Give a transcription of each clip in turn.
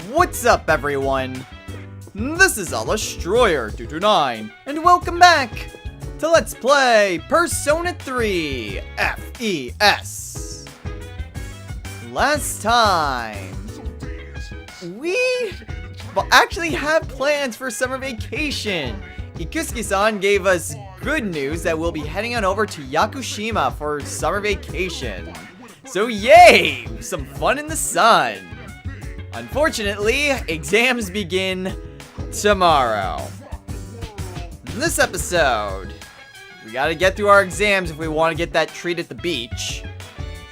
What's up, everyone? This is Destroyer229, and welcome back to Let's Play Persona 3 FES. Last time, we actually have plans for summer vacation. Ikusuke-san gave us good news that we'll be heading on over to Yakushima for summer vacation. So yay! Some fun in the sun. Unfortunately, exams begin tomorrow. In this episode, we gotta get through our exams if we want to get that treat at the beach.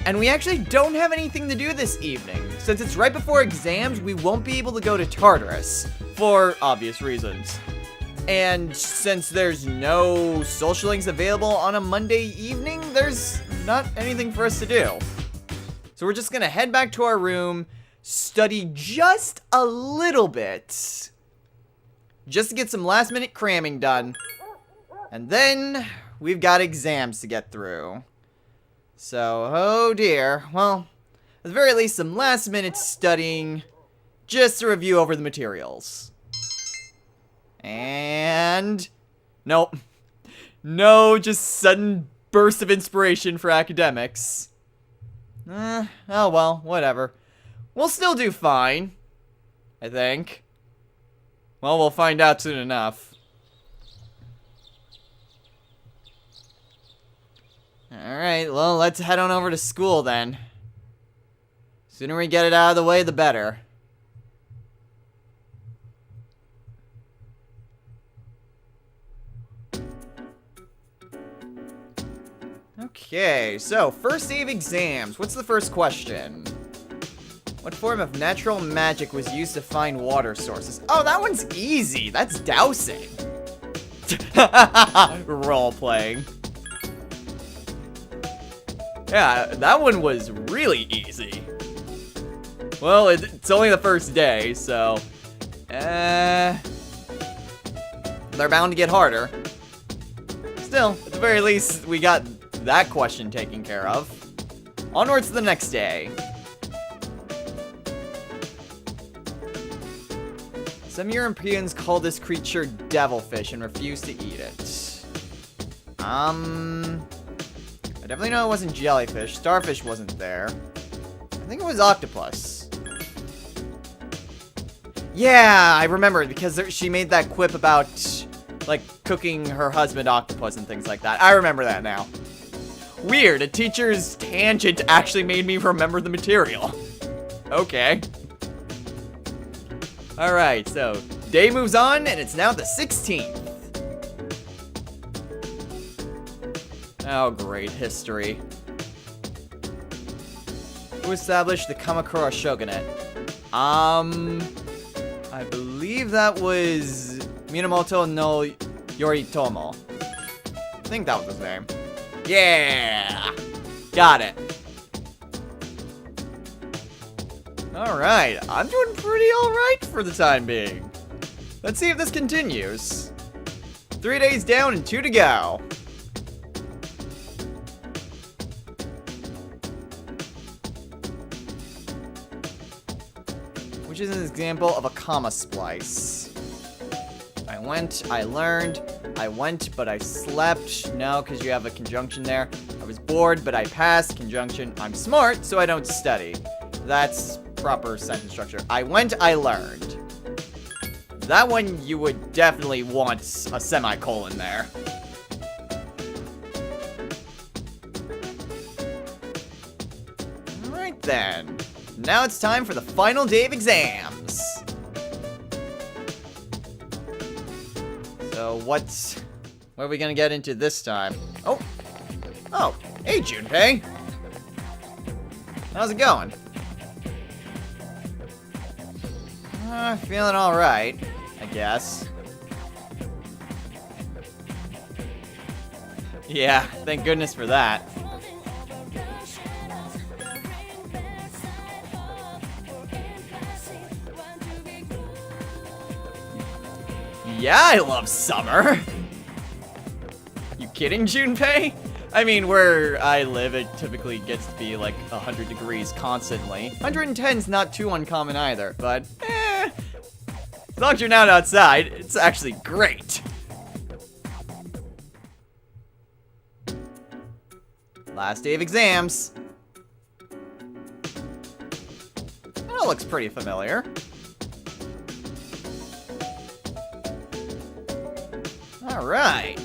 And we actually don't have anything to do this evening. Since it's right before exams, we won't be able to go to Tartarus, for obvious reasons. And since there's no social links available on a Monday evening, there's not anything for us to do. So we're just gonna head back to our room, study just a little bit, just to get some last minute cramming done, and then we've got exams to get through. So, oh dear, well, at the very least some last minute studying, just to review over the materials. And, nope, no just sudden burst of inspiration for academics. Oh well, whatever. We'll still do fine, I think. Well, we'll find out soon enough. Alright, well, let's head on over to school then. Sooner we get it out of the way, the better. Okay, so first day of exams. What's the first question? What form of natural magic was used to find water sources? Oh, that one's easy. That's dowsing. Role-playing. Yeah, that one was really easy. Well, it's only the first day, so... they're bound to get harder. Still, at the very least, we got that question taken care of. Onwards to the next day. Some Europeans call this creature devilfish and refuse to eat it. I definitely know it wasn't jellyfish. Starfish wasn't there. I think it was octopus. Yeah, I remember it because she made that quip about, like, cooking her husband octopus and things like that. I remember that now. Weird, a teacher's tangent actually made me remember the material. Okay. Alright, so day moves on, and it's now the 16th. Oh, great history. Who established the Kamakura Shogunate? I believe that was Minamoto no Yoritomo. I think that was his name. Yeah! Got it. Alright, I'm doing pretty alright for the time being. Let's see if this continues. 3 days down and 2 to go. Which is an example of a comma splice. I went, I learned, I went, but I slept. No, because you have a conjunction there. I was bored, but I passed. Conjunction, I'm smart, so I don't study. That's proper sentence structure. I went, I learned. That one you would definitely want a semicolon there. Alright then. Now it's time for the final day of exams. So what are we gonna get into this time? Oh, hey Junpei. How's it going? Feeling alright, I guess. Yeah, thank goodness for that. Yeah, I love summer. You kidding, Junpei? I mean, where I live, it typically gets to be like 100 degrees constantly. 110's not too uncommon either, but as long as you're not outside, it's actually great. Last day of exams. That looks pretty familiar. Alright.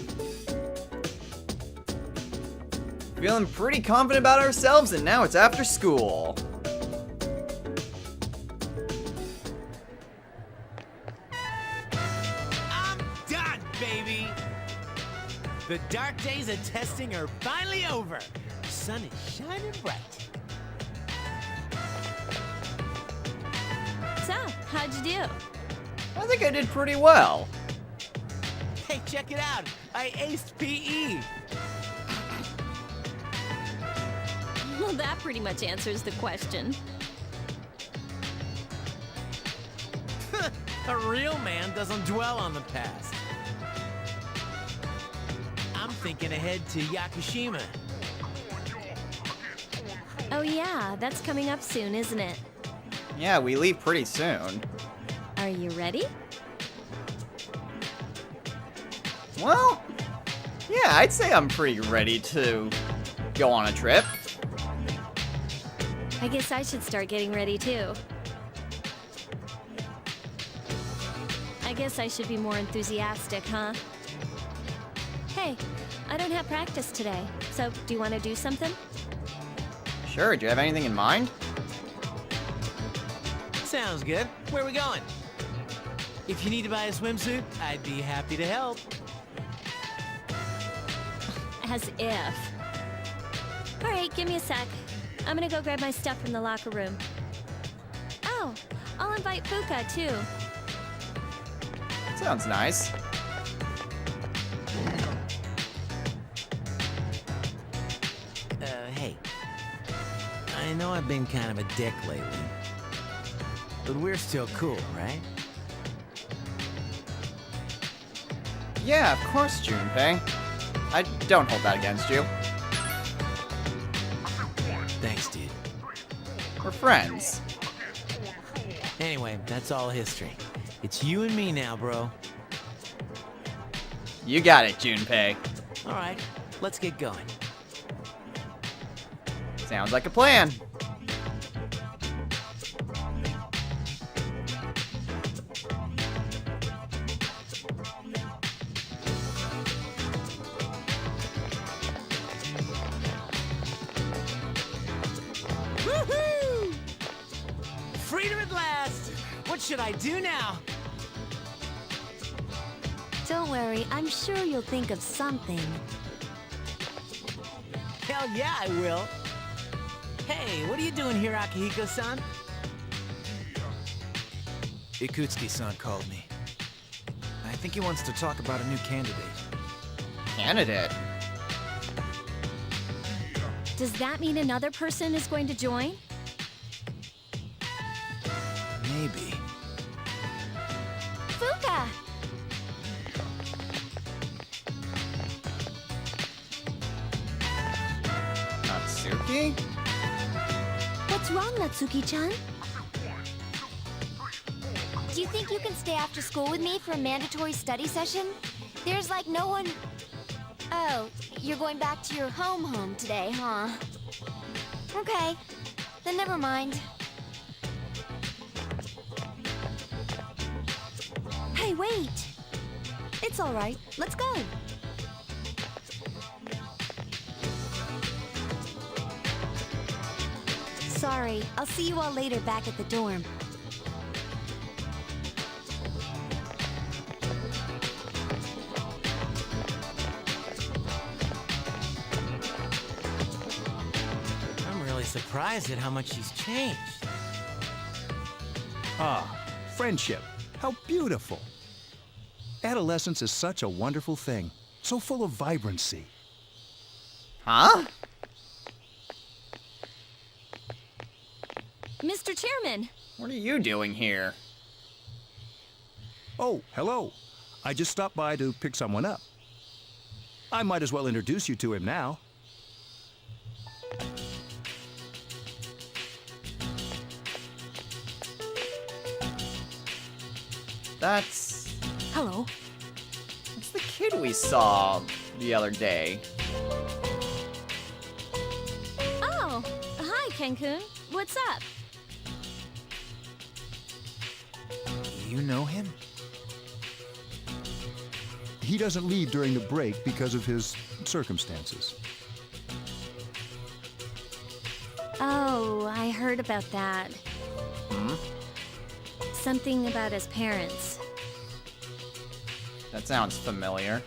Feeling pretty confident about ourselves, and now it's after school. I'm done, baby! The dark days of testing are finally over. The sun is shining bright. So, how'd you do? I think I did pretty well. Hey, check it out! I aced PE! Well, that pretty much answers the question. A real man doesn't dwell on the past. I'm thinking ahead to Yakushima. Oh yeah, that's coming up soon, isn't it? Yeah, we leave pretty soon. Are you ready? Well, yeah, I'd say I'm pretty ready to go on a trip. I guess I should start getting ready too. I guess I should be more enthusiastic, huh? Hey, I don't have practice today, so do you want to do something? Sure, do you have anything in mind? Sounds good. Where are we going? If you need to buy a swimsuit, I'd be happy to help. As if. Alright, give me a sec. I'm gonna go grab my stuff from the locker room. Oh, I'll invite Fuka too. Sounds nice. Hey. I know I've been kind of a dick lately. But we're still cool, right? Yeah, of course, Junpei. I don't hold that against you. Thanks, dude. We're friends. Anyway, that's all history. It's you and me now, bro. You got it, Junpei. All right, let's get going. Sounds like a plan. Woohoo! Freedom at last! What should I do now? Don't worry, I'm sure you'll think of something. Hell yeah, I will. Hey, what are you doing here, Akihiko-san? Ikutsuki-san called me. I think he wants to talk about a new candidate. Candidate? Does that mean another person is going to join? Maybe. Fuka! Natsuki? What's wrong, Natsuki-chan? Do you think you can stay after school with me for a mandatory study session? There's like no one... Oh, you're going back to your home today, huh? Okay, then never mind. Hey, wait! It's all right. Let's go. Sorry, I'll see you all later back at the dorm. I'm really surprised at how much she's changed. Ah, friendship. How beautiful. Adolescence is such a wonderful thing, so full of vibrancy. Huh? Mr. Chairman! What are you doing here? Oh, hello. I just stopped by to pick someone up. I might as well introduce you to him now. That's Hello. the kid we saw the other day. Oh, hi, Cancun. What's up? You know him? He doesn't leave during the break because of his circumstances. Oh, I heard about that. Hmm? Something about his parents. That sounds familiar.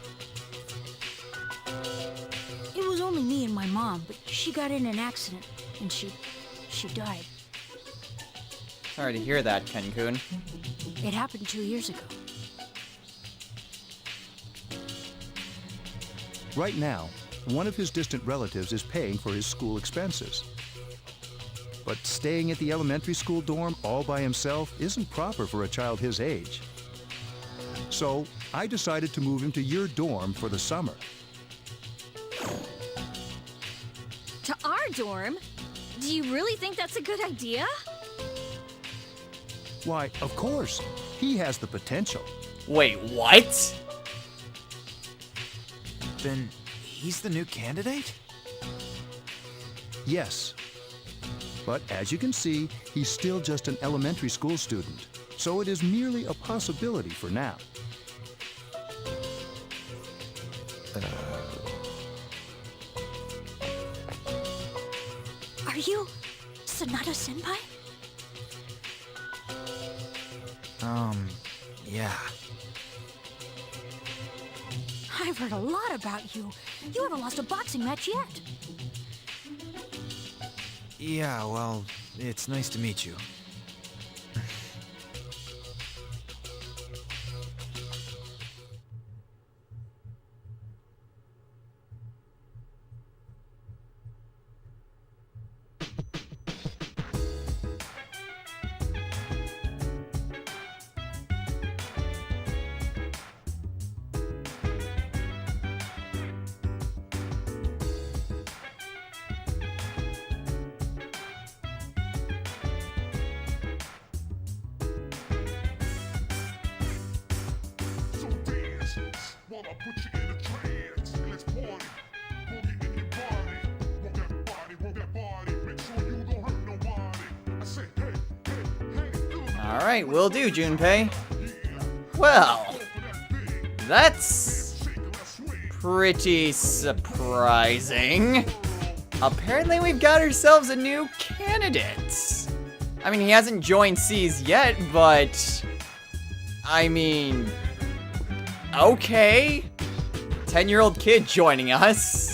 It was only me and my mom, but she got in an accident, and she died. Sorry to hear that, Cancun. It happened 2 years ago. Right now, one of his distant relatives is paying for his school expenses. But staying at the elementary school dorm all by himself isn't proper for a child his age. So, I decided to move him to your dorm for the summer. To our dorm? Do you really think that's a good idea? Why, of course, he has the potential. Wait, what? Then he's the new candidate? Yes. But as you can see, he's still just an elementary school student. So it is merely a possibility for now. Are you Sanada-senpai? Yeah. I've heard a lot about you. You haven't lost a boxing match yet. Yeah, well, it's nice to meet you. So dance while I put you in a trance. Let's party, boogie in your body. Roll that body, make sure you don't hurt nobody. I say, hey, hey, hey, do it. Alright, will do, Junpei. Well, that's pretty surprising. Apparently we've got ourselves a new candidate. I mean, he hasn't joined C's yet, but... I mean... Okay. 10-year-old kid joining us.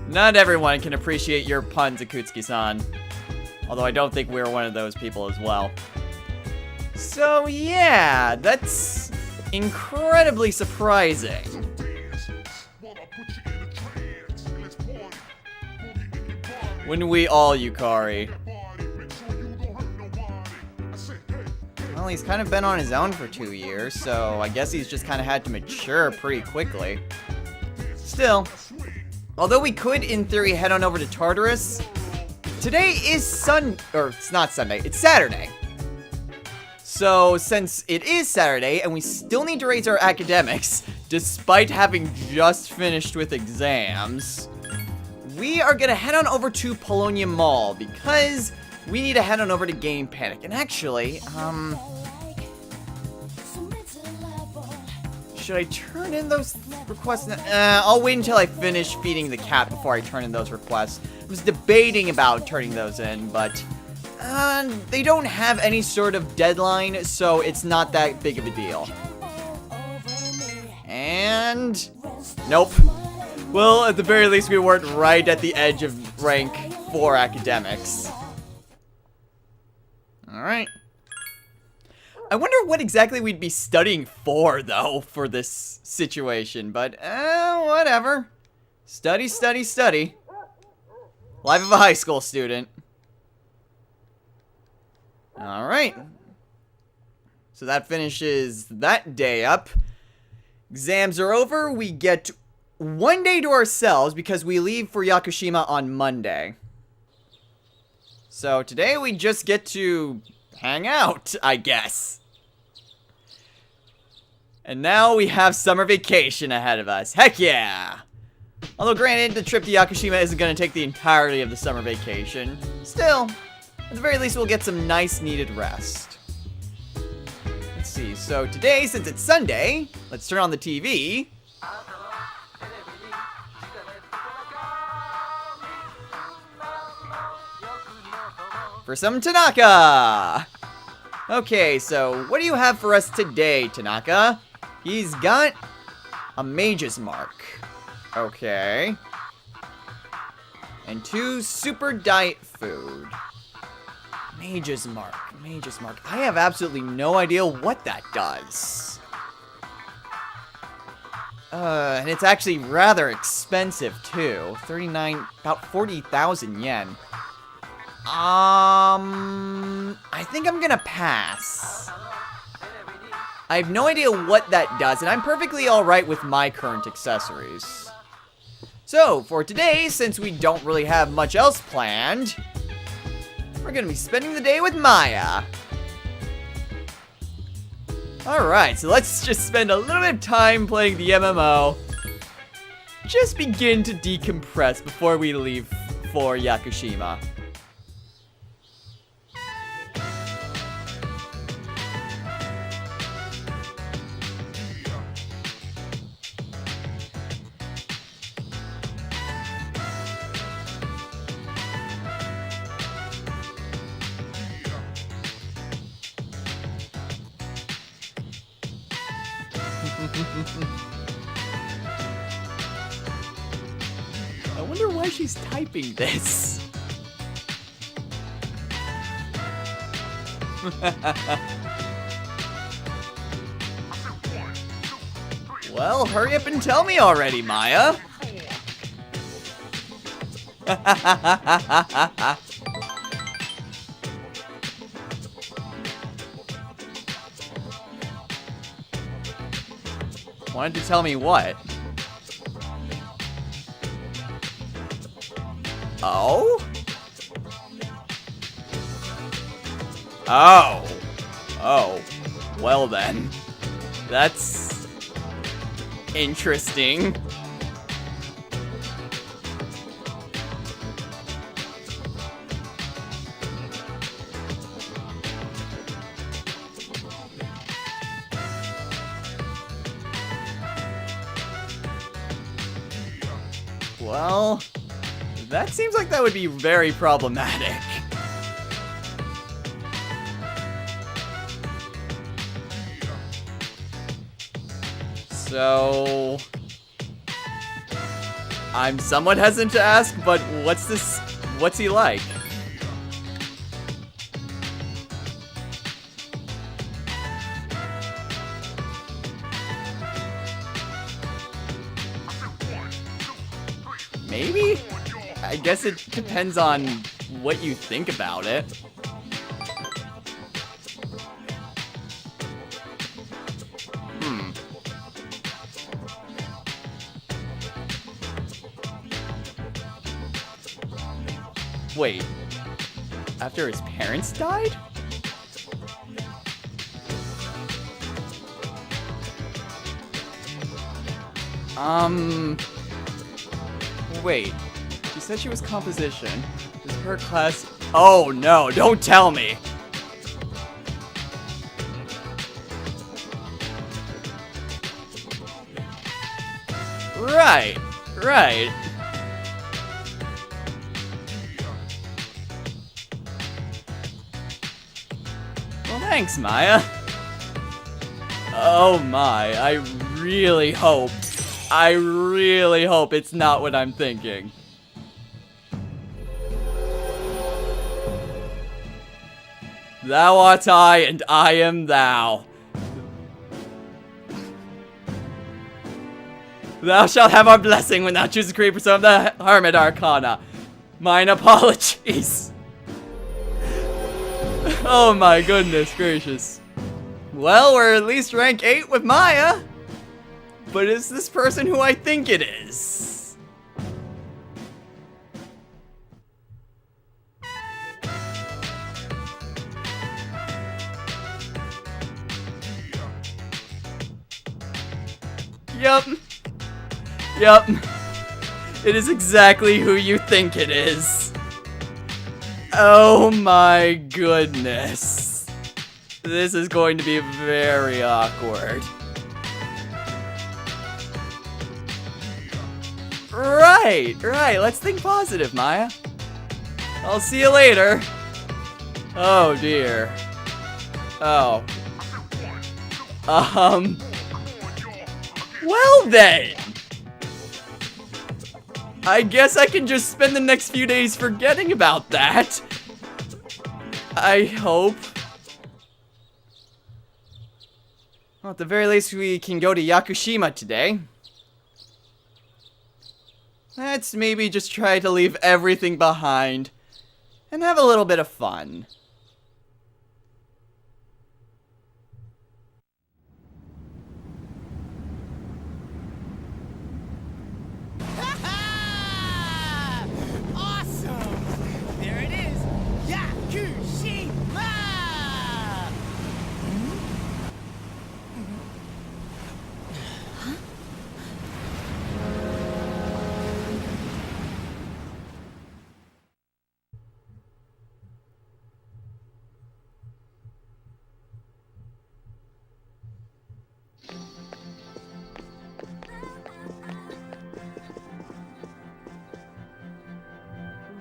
Not everyone can appreciate your puns, Akutsuki-san. Although I don't think we're one of those people as well. So yeah, that's incredibly surprising. Dance while I put you in a trance. Let's party, boogie in your body. When we all Yukari. Body, make sure you don't hurt nobody. I say, hey, hey. Well, he's kind of been on his own for 2 years, so I guess he's just kind of had to mature pretty quickly. Still, although we could, in theory, head on over to Tartarus, today is it's not Sunday, it's Saturday. So, since it is Saturday, and we still need to raise our academics, despite having just finished with exams, we are gonna head on over to Polonium Mall, because we need to head on over to Game Panic. And actually, should I turn in those requests? I'll wait until I finish feeding the cat before I turn in those requests. I was debating about turning those in, but they don't have any sort of deadline, so it's not that big of a deal. And nope. Well, at the very least, we weren't right at the edge of rank 4 academics. Alright. I wonder what exactly we'd be studying for, though, for this situation. But, whatever. Study, study, study. Life of a high school student. Alright. So that finishes that day up. Exams are over. We get 1 day to ourselves because we leave for Yakushima on Monday. So today we just get to hang out, I guess. And now we have summer vacation ahead of us. Heck yeah! Although granted, the trip to Yakushima isn't going to take the entirety of the summer vacation. Still, at the very least we'll get some nice needed rest. Let's see, so today, since it's Sunday, let's turn on the TV. For some Tanaka! Okay, so what do you have for us today, Tanaka? He's got a Mage's Mark. Okay. And 2 super diet food. Mage's Mark, Mage's Mark. I have absolutely no idea what that does. And it's actually rather expensive too. 39, about 40,000 yen. I think I'm gonna pass. I have no idea what that does, and I'm perfectly alright with my current accessories. So, for today, since we don't really have much else planned, we're gonna be spending the day with Maya. Alright, so let's just spend a little bit of time playing the MMO. Just begin to decompress before we leave for Yakushima. I wonder why she's typing this. Well, hurry up and tell me already, Maya. Wanted to tell me what? Oh? Oh. Oh. Well then. That's interesting. Well, that seems like that would be very problematic. So, I'm somewhat hesitant to ask, but what's he like? Maybe? I guess it depends on what you think about it. Wait. After his parents died? Wait. She said she was composition. Is her class... Oh no, don't tell me! Right, right. Well, thanks, Maya. Oh my, I really hope it's not what I'm thinking. Thou art I, and I am thou. Thou shalt have our blessing when thou chooses to create persona of the Hermit Arcana. Mine apologies. Oh my goodness gracious. Well, we're at least rank 8 with Maya. But is this person who I think it is? Yup. Yup. It is exactly who you think it is. Oh my goodness. This is going to be very awkward. Right. Let's think positive, Maya. I'll see you later. Oh dear. Oh. Well then. I guess I can just spend the next few days forgetting about that. I hope. Well, at the very least, we can go to Yakushima today. Let's maybe just try to leave everything behind and have a little bit of fun. Awesome! There it is! Yakushima!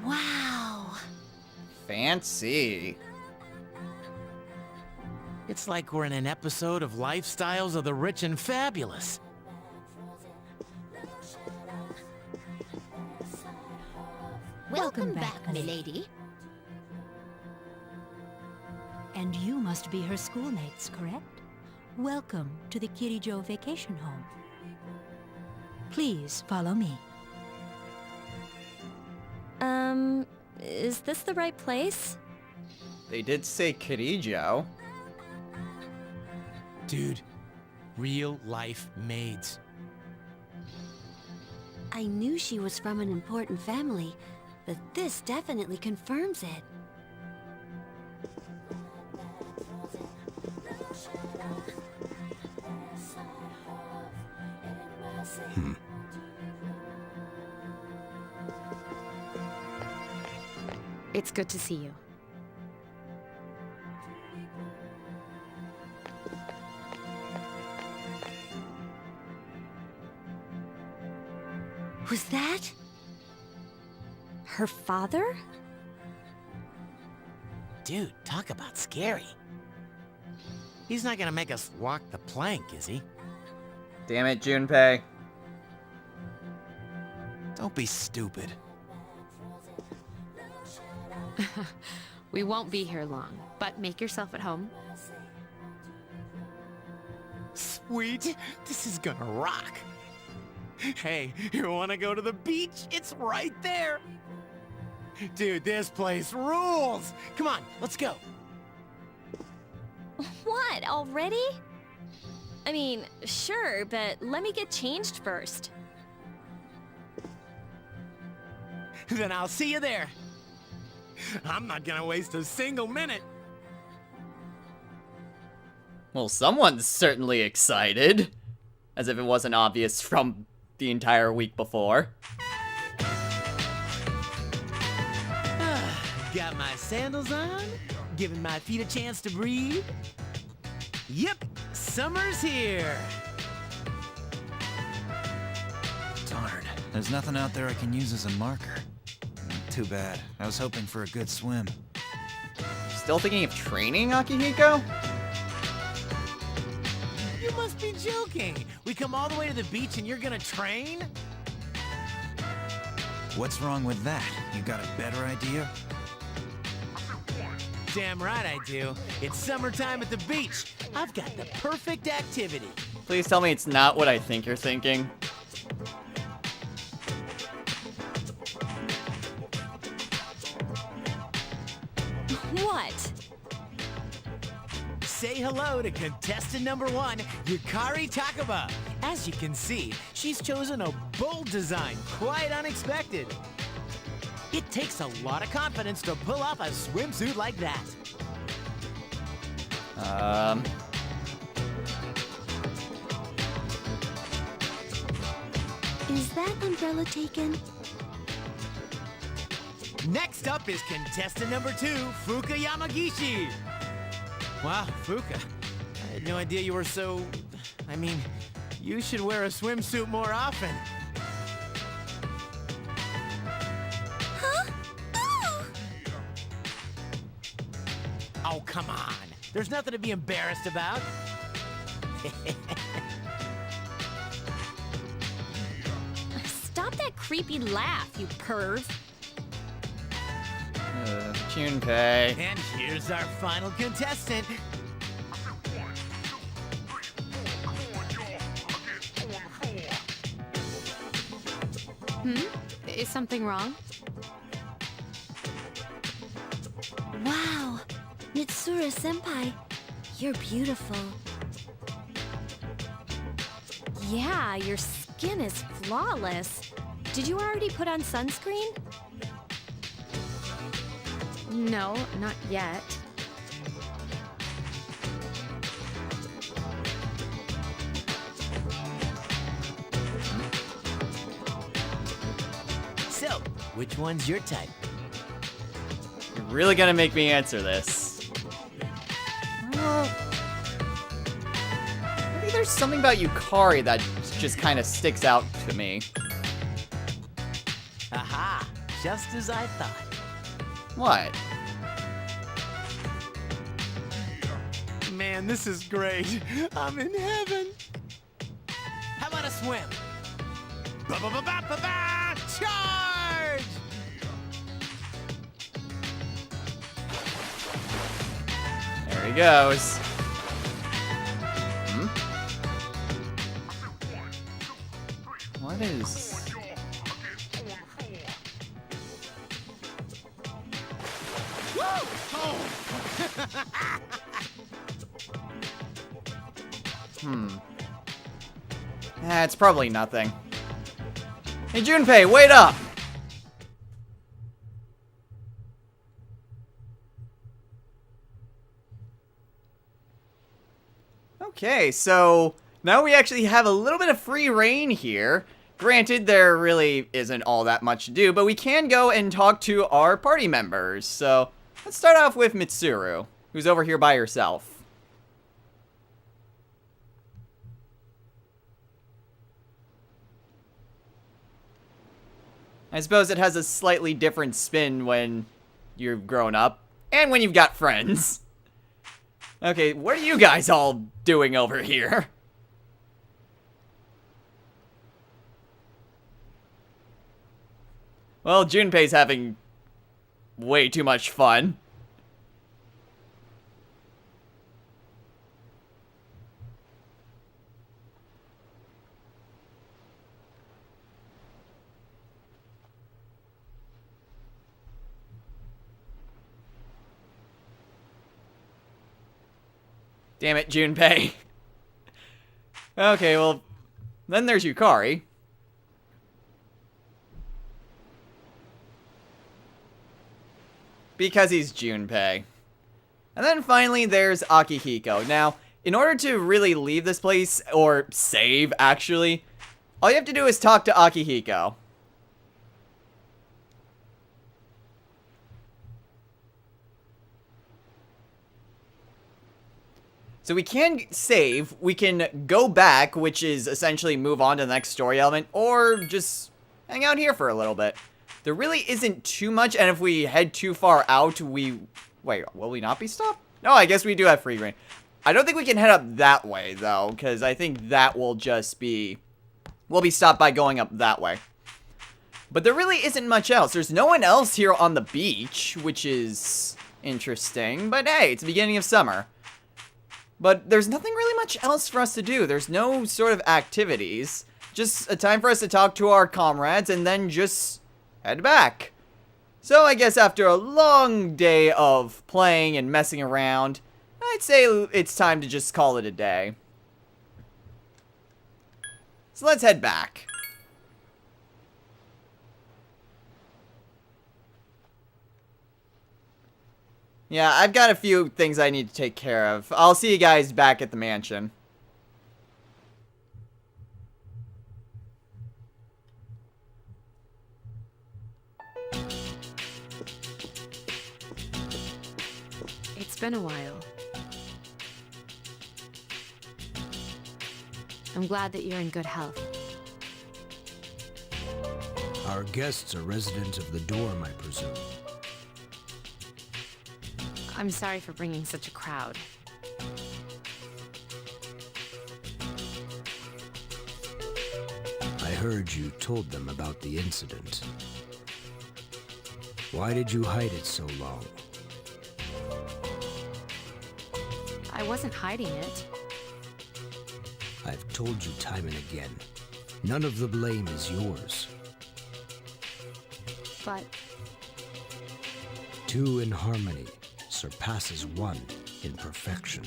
Wow. Fancy. It's like we're in an episode of Lifestyles of the Rich and Fabulous. Welcome back, milady. And you must be her schoolmates, correct? Welcome to the Kirijo Vacation Home. Please follow me. Is this the right place? They did say Kirijo. Dude, real life maids. I knew she was from an important family, but this definitely confirms it. It's good to see you. Was that? Her father? Dude, talk about scary. He's not gonna make us walk the plank, is he? Damn it, Junpei. Don't be stupid. We won't be here long, but make yourself at home. Sweet, this is gonna rock. Hey, you wanna go to the beach? It's right there. Dude, this place rules. Come on, let's go. What, already? I mean, sure, but let me get changed first. Then I'll see you there. I'm not gonna waste a single minute. Well, someone's certainly excited. As if it wasn't obvious from the entire week before. Got my sandals on, giving my feet a chance to breathe. Yep, summer's here. Darn, there's nothing out there I can use as a marker. Too bad. I was hoping for a good swim. Still thinking of training, Akihiko? You must be joking. We come all the way to the beach and you're gonna train? What's wrong with that? You got a better idea? Damn right I do. It's summertime at the beach. I've got the perfect activity. Please tell me it's not what I think you're thinking. What? say hello to contestant number 1, Yukari Takaba. As you can see, she's chosen a bold design, quite unexpected. It takes a lot of confidence to pull off a swimsuit like that. Is that umbrella taken? Next up is contestant number 2, Fuka Yamagishi. Wow, Fuka, I had no idea you were so... I mean, you should wear a swimsuit more often. Huh? Ooh! Oh, come on. There's nothing to be embarrassed about. Stop that creepy laugh, you perv. Junpei. And here's our final contestant. Is something wrong? Wow, Mitsuru Senpai, you're beautiful. Yeah, your skin is flawless. Did you already put on sunscreen? No, not yet. So, which one's your type? You're really gonna make me answer this. Maybe there's something about Yukari that just kind of sticks out to me. Aha! Just as I thought. What? Man, this is great. I'm in heaven. How about a swim? Ba-ba-ba-ba-ba-ba! Charge! There he goes. What is... It's probably nothing. Hey, Junpei, wait up! Okay, so now we actually have a little bit of free reign here. Granted, there really isn't all that much to do, but we can go and talk to our party members. So, let's start off with Mitsuru, who's over here by herself. I suppose it has a slightly different spin when you've grown up, and when you've got friends. Okay, what are you guys all doing over here? Well, Junpei's having way too much fun. Damn it, Junpei. Okay, well, then there's Yukari. Because he's Junpei. And then finally, there's Akihiko. Now, in order to really leave this place, or save, actually, all you have to do is talk to Akihiko. So we can save, we can go back, which is essentially move on to the next story element, or just hang out here for a little bit. There really isn't too much, and if we head too far out, we... Wait, will we not be stopped? No, I guess we do have free reign. I don't think we can head up that way, though, because I think that will just be... We'll be stopped by going up that way. But there really isn't much else. There's no one else here on the beach, which is interesting. But hey, it's the beginning of summer. But there's nothing really much else for us to do. There's no sort of activities. Just a time for us to talk to our comrades and then just head back. So I guess after a long day of playing and messing around, I I'd say it's time to just call it a day. So let's head back. Yeah, I've got a few things I need to take care of. I'll see you guys back at the mansion. It's been a while. I'm glad that you're in good health. Our guests are residents of the dorm, I presume. I'm sorry for bringing such a crowd. I heard you told them about the incident. Why did you hide it so long? I wasn't hiding it. I've told you time and again, none of the blame is yours. But Two in harmony surpasses one in perfection.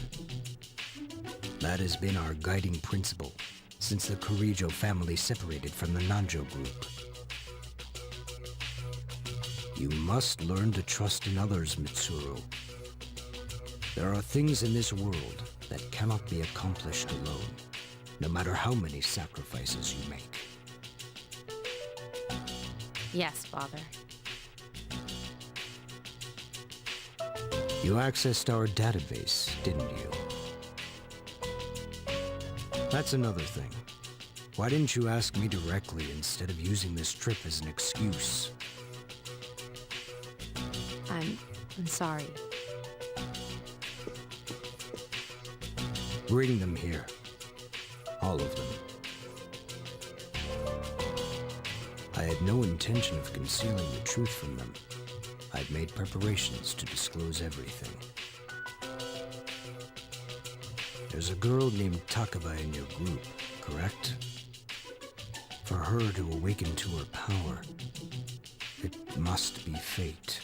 That has been our guiding principle since the Kirijo family separated from the Nanjo group. You must learn to trust in others, Mitsuru. There are things in this world that cannot be accomplished alone, no matter how many sacrifices you make. yes, Father. You accessed our database, didn't you? That's another thing. Why didn't you ask me directly instead of using this trip as an excuse? I'm sorry. Bring them here. All of them. I had no intention of concealing the truth from them. I'd made preparations to disclose everything. There's a girl named Takaba in your group, correct? For her to awaken to her power, it must be fate.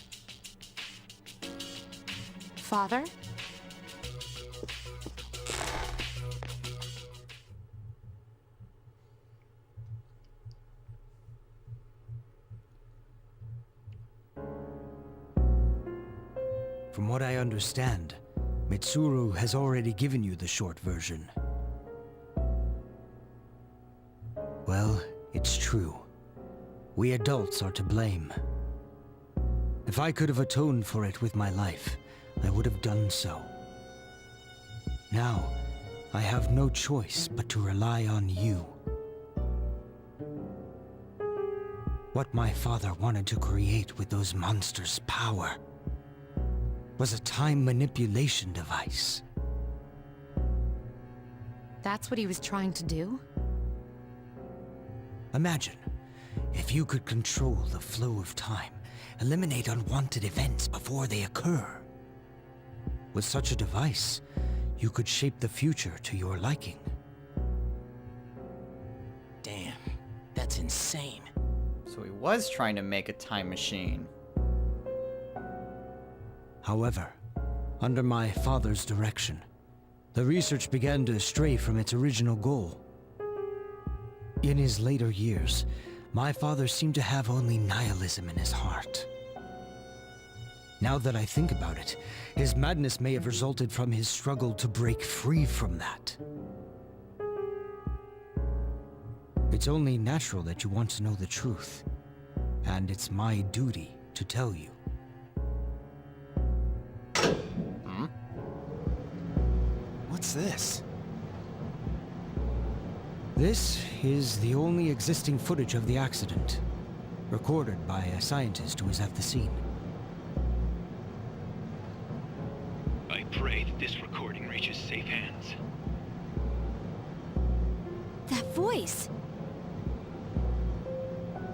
Father? From what I understand, Mitsuru has already given you the short version. Well, it's true. We adults are to blame. If I could have atoned for it with my life, I would have done so. Now, I have no choice but to rely on you. What my father wanted to create with those monsters' power was a time manipulation device. That's what he was trying to do? Imagine, if you could control the flow of time, eliminate unwanted events before they occur. With such a device, you could shape the future to your liking. Damn, that's insane. So he was trying to make a time machine. However, under my father's direction, the research began to stray from its original goal. In his later years, my father seemed to have only nihilism in his heart. Now that I think about it, his madness may have resulted from his struggle to break free from that. It's only natural that you want to know the truth, and it's my duty to tell you. What's this? This is the only existing footage of the accident, recorded by a scientist who was at the scene. I pray that this recording reaches safe hands. That voice!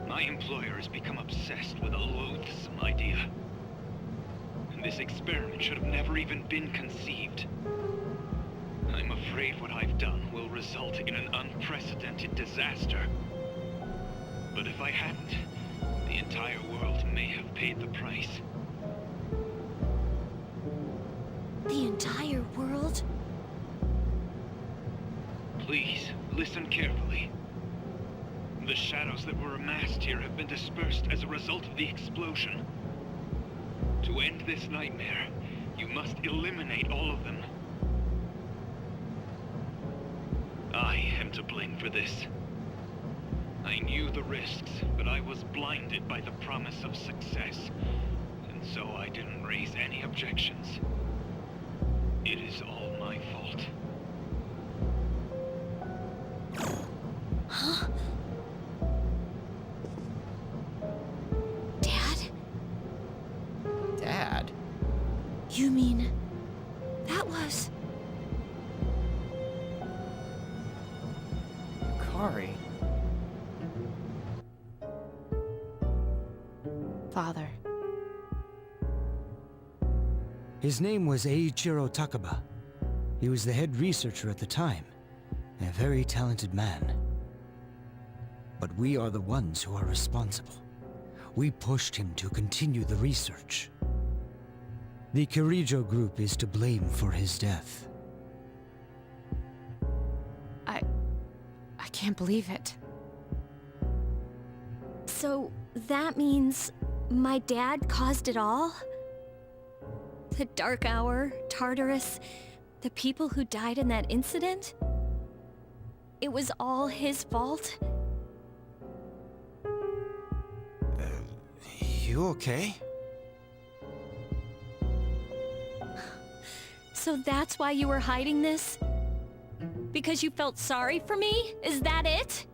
My employer has become obsessed with a loathsome idea. And this experiment should have never even been conceived. I'm afraid what I've done will result in an unprecedented disaster. But if I hadn't, the entire world may have paid the price. The entire world? Please, listen carefully. The shadows that were amassed here have been dispersed as a result of the explosion. To end this nightmare, you must eliminate all of them. I am to blame for this. I knew the risks, but I was blinded by the promise of success, and so I didn't raise any objections. It is all my fault. Huh? Dad? Dad? You mean... that was... Kari. Father. His name was Eiichiro Takaba. He was the head researcher at the time, and a very talented man. But we are the ones who are responsible. We pushed him to continue the research. The Kirijo group is to blame for his death. I can't believe it. So, that means... my dad caused it all? The Dark Hour, Tartarus, the people who died in that incident? It was all his fault? You okay? So that's why you were hiding this? Because you felt sorry for me? Is that it?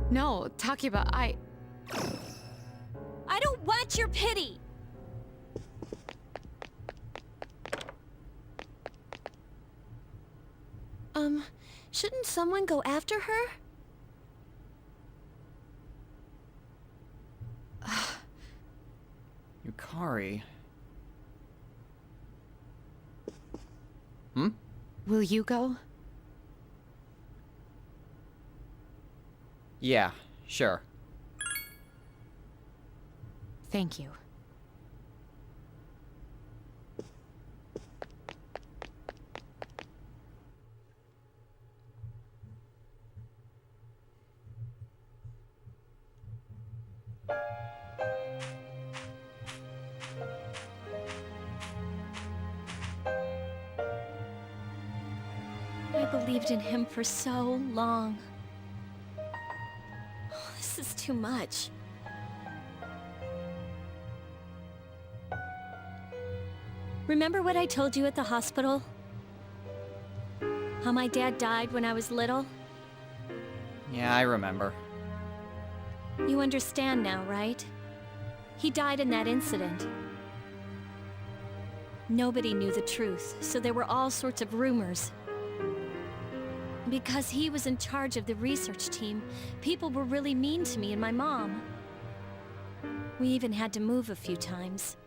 No, Takiba, I don't want your pity! Shouldn't someone go after her? Yukari. Will you go? Yeah, sure. Thank you. I believed in him for so long. Oh, this is too much. Remember what I told you at the hospital? How my dad died when I was little? Yeah, I remember. You understand now, right? He died in that incident. Nobody knew the truth, so there were all sorts of rumors. Because he was in charge of the research team, people were really mean to me and my mom. We even had to move a few times.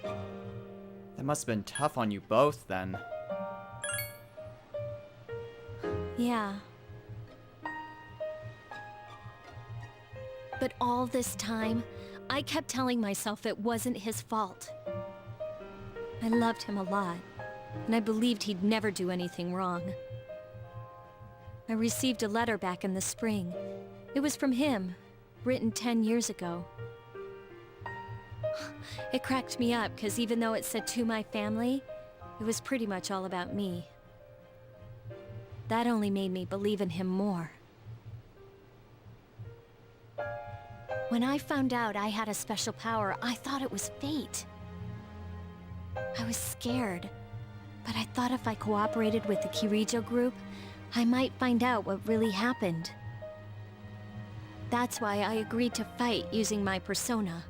That must have been tough on you both, then. Yeah. But all this time, I kept telling myself it wasn't his fault. I loved him a lot, and I believed he'd never do anything wrong. I received a letter back in the spring. It was from him, written 10 years ago. It cracked me up, because even though it said to my family, it was pretty much all about me. That only made me believe in him more. When I found out I had a special power, I thought it was fate. I was scared, but I thought if I cooperated with the Kirijo group, I might find out what really happened. That's why I agreed to fight using my persona.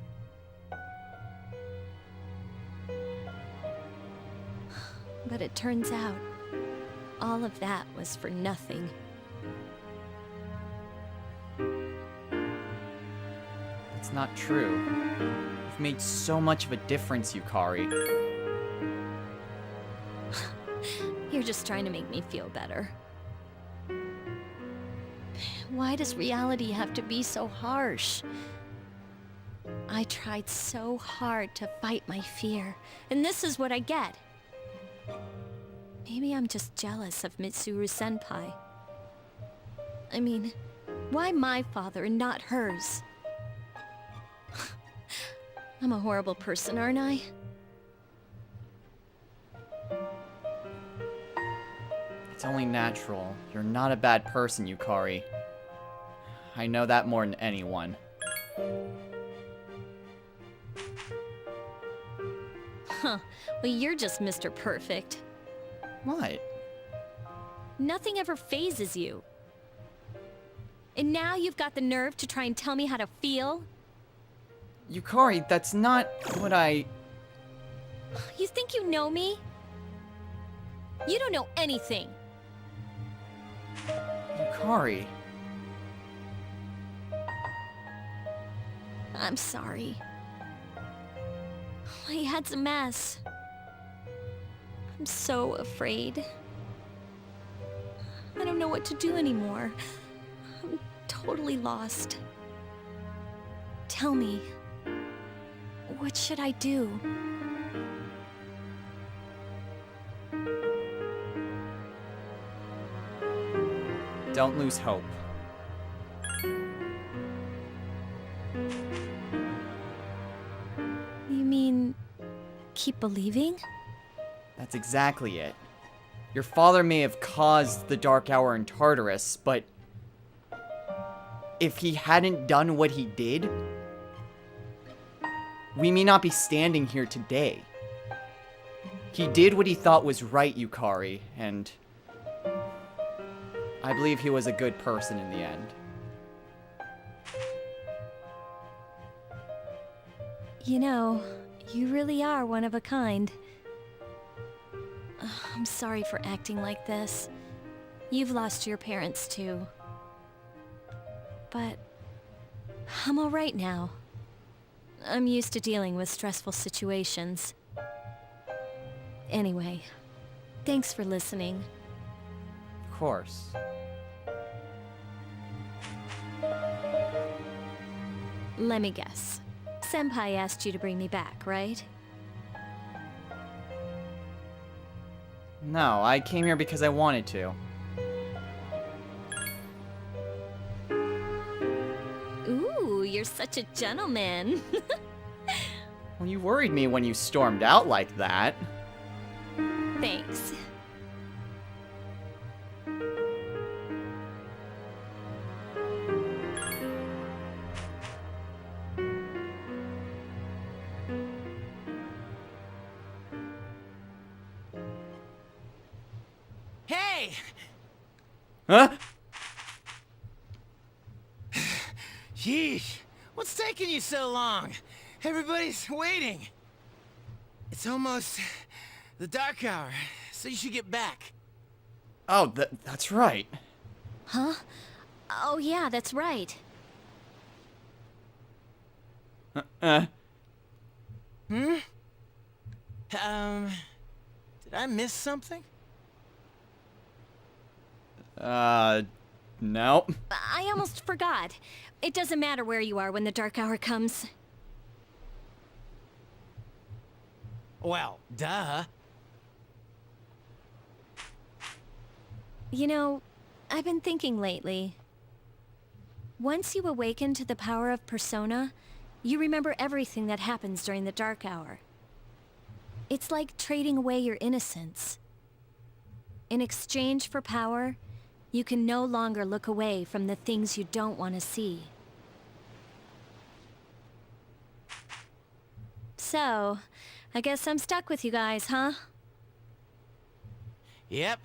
But it turns out, all of that was for nothing. It's not true. You've made so much of a difference, Yukari. You're just trying to make me feel better. Why does reality have to be so harsh? I tried so hard to fight my fear, and this is what I get. Maybe I'm just jealous of Mitsuru-senpai. I mean, why my father and not hers? I'm a horrible person, aren't I? It's only natural. You're not a bad person, Yukari. I know that more than anyone. Huh. Well, you're just Mr. Perfect. What? Nothing ever phases you. And now you've got the nerve to try and tell me how to feel? Yukari, that's not what I... You think you know me? You don't know anything. Yukari. I'm sorry. My head's a mess. I'm so afraid. I don't know what to do anymore. I'm totally lost. Tell me, what should I do? Don't lose hope. You mean, keep believing? That's exactly it. Your father may have caused the Dark Hour in Tartarus, but if he hadn't done what he did, we may not be standing here today. He did what he thought was right, Yukari, and I believe he was a good person in the end. You know, you really are one of a kind. I'm sorry for acting like this. You've lost your parents too. But I'm all right now. I'm used to dealing with stressful situations. Anyway, thanks for listening. Of course. Let me guess. Senpai asked you to bring me back, right? No, I came here because I wanted to. Ooh, you're such a gentleman. Well, you worried me when you stormed out like that. Thanks. Hey! Huh? Yeesh. What's taking you so long? Everybody's waiting. It's almost the dark hour, so you should get back. Oh, that's right. Huh? Oh yeah, that's right. Hmm? Did I miss something? No. I almost forgot. It doesn't matter where you are when the dark hour comes. Well, duh. You know, I've been thinking lately. Once you awaken to the power of Persona, you remember everything that happens during the dark hour. It's like trading away your innocence. In exchange for power, you can no longer look away from the things you don't want to see. So, I guess I'm stuck with you guys, huh? Yep.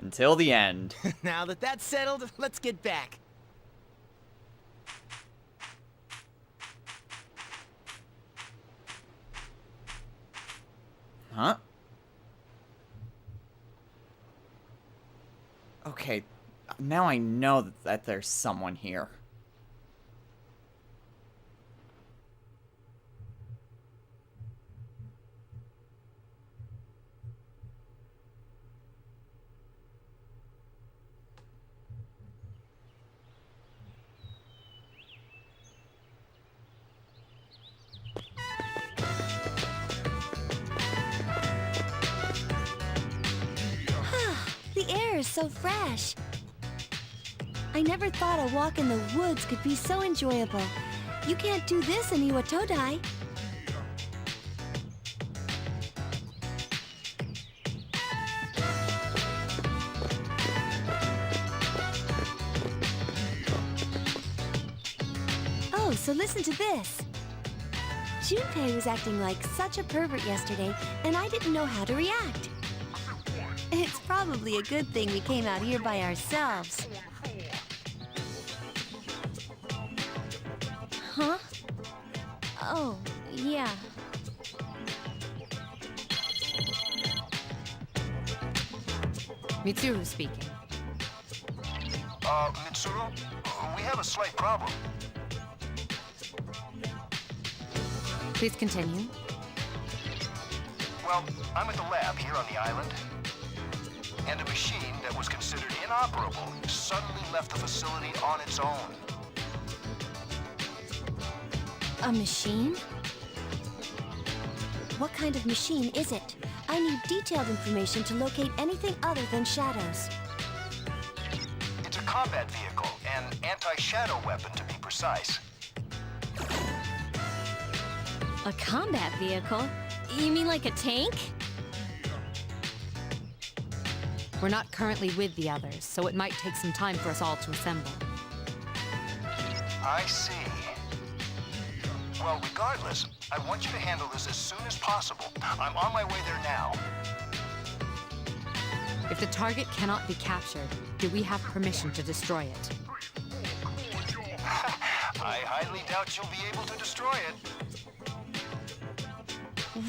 Until the end. Now that that's settled, let's get back. Huh? Okay, now I know that there's someone here. so fresh. I never thought a walk in the woods could be so enjoyable. You can't do this in Iwatodai. Oh, so listen to this. Junpei was acting like such a pervert yesterday, and I didn't know how to react. It's probably a good thing we came out here by ourselves. Huh? Oh, yeah. Mitsuru speaking. Mitsuru, we have a slight problem. Please continue. Well, I'm at the lab here on the island, and a machine that was considered inoperable suddenly left the facility on its own. A machine? What kind of machine is it? I need detailed information to locate anything other than shadows. It's a combat vehicle, an anti-shadow weapon to be precise. A combat vehicle? You mean like a tank? We're not currently with the others, so it might take some time for us all to assemble. I see. Well, regardless, I want you to handle this as soon as possible. I'm on my way there now. If the target cannot be captured, do we have permission to destroy it? I highly doubt you'll be able to destroy it.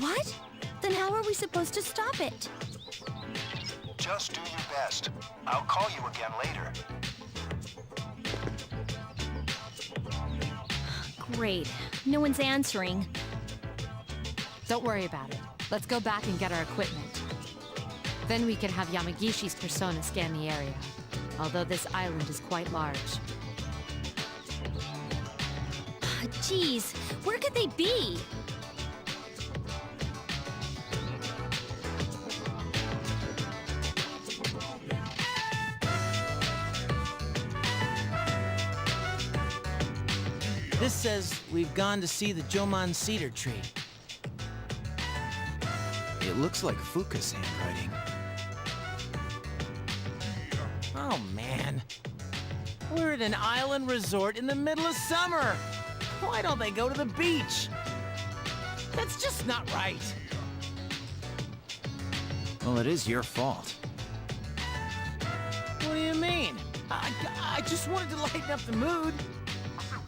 What? Then how are we supposed to stop it? Just do your best. I'll call you again later. Great. No one's answering. Don't worry about it. Let's go back and get our equipment. Then we can have Yamagishi's persona scan the area, although this island is quite large. Jeez, where could they be? This says we've gone to see the Jomon cedar tree. It looks like Fuka's handwriting. Oh, man. We're at an island resort in the middle of summer. Why don't they go to the beach? That's just not right. Well, it is your fault. What do you mean? I just wanted to lighten up the mood.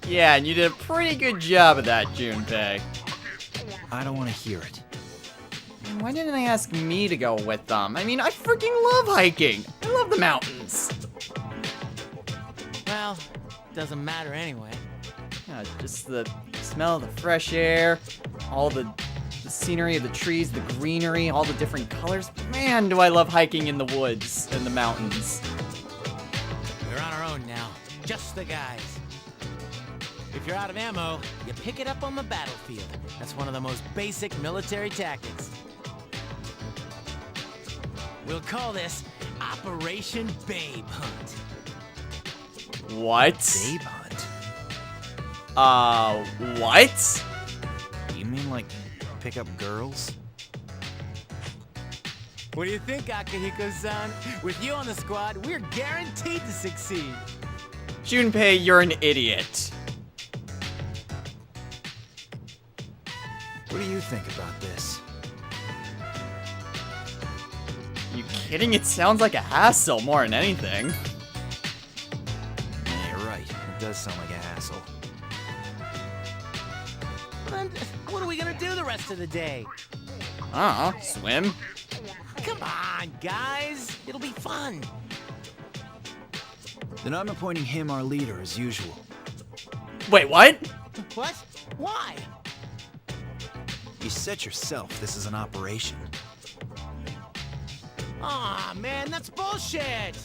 Yeah, and you did a pretty good job of that, Junpei. I don't want to hear it. And why didn't they ask me to go with them? I mean, I freaking love hiking. I love the mountains. Well, doesn't matter anyway. Yeah, just the smell of the fresh air, all the scenery of the trees, the greenery, all the different colors. Man, do I love hiking in the woods and the mountains. We're on our own now. Just the guys. If you're out of ammo, you pick it up on the battlefield. That's one of the most basic military tactics. We'll call this Operation Babe Hunt. What? Babe hunt? What? You mean like pick up girls? What do you think, Akihiko-san? With you on the squad, we're guaranteed to succeed. Junpei, you're an idiot. What do you think about this? You kidding? It sounds like a hassle more than anything. Yeah, you're right. It does sound like a hassle. And what are we gonna do the rest of the day? Swim? Come on, guys. It'll be fun. Then I'm appointing him our leader as usual. Wait, what? What? Why? You said yourself this is an operation. Aw, man, that's bullshit!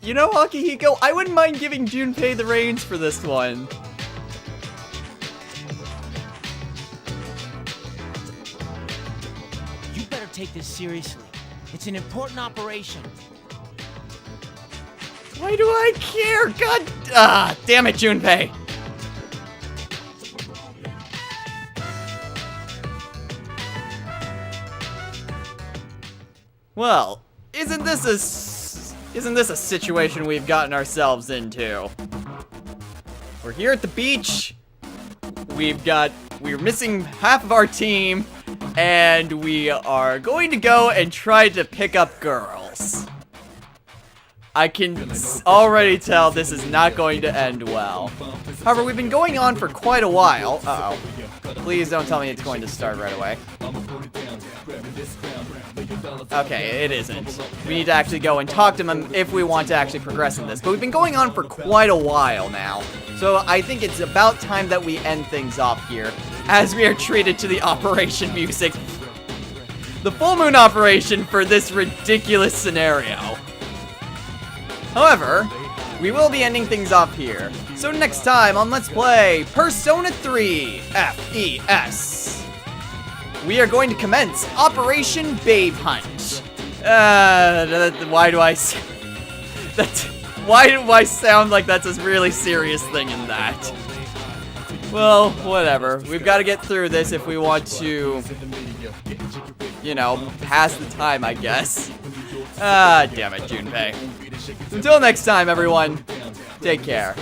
You know, Akihiko, I wouldn't mind giving Junpei the reins for this one. You better take this seriously. It's an important operation. Why do I care? God, damn it, Junpei. Well, isn't this a situation we've gotten ourselves into? We're here at the beach. We're missing half of our team, and we are going to go and try to pick up girls. I can already tell this is not going to end well. However, we've been going on for quite a while. Uh-oh. Please don't tell me it's going to start right away. Okay, it isn't. We need to actually go and talk to them if we want to actually progress in this. But we've been going on for quite a while now. So I think it's about time that we end things off here, as we are treated to the operation music. The full moon operation for this ridiculous scenario. However, we will be ending things off here. So next time on Let's Play Persona 3 FES, we are going to commence Operation Babe Hunt. Why do I sound like that's a really serious thing in that? Well, whatever. We've got to get through this if we want to, you know, pass the time, I guess. Damn it, Junpei. Until next time, everyone, take care.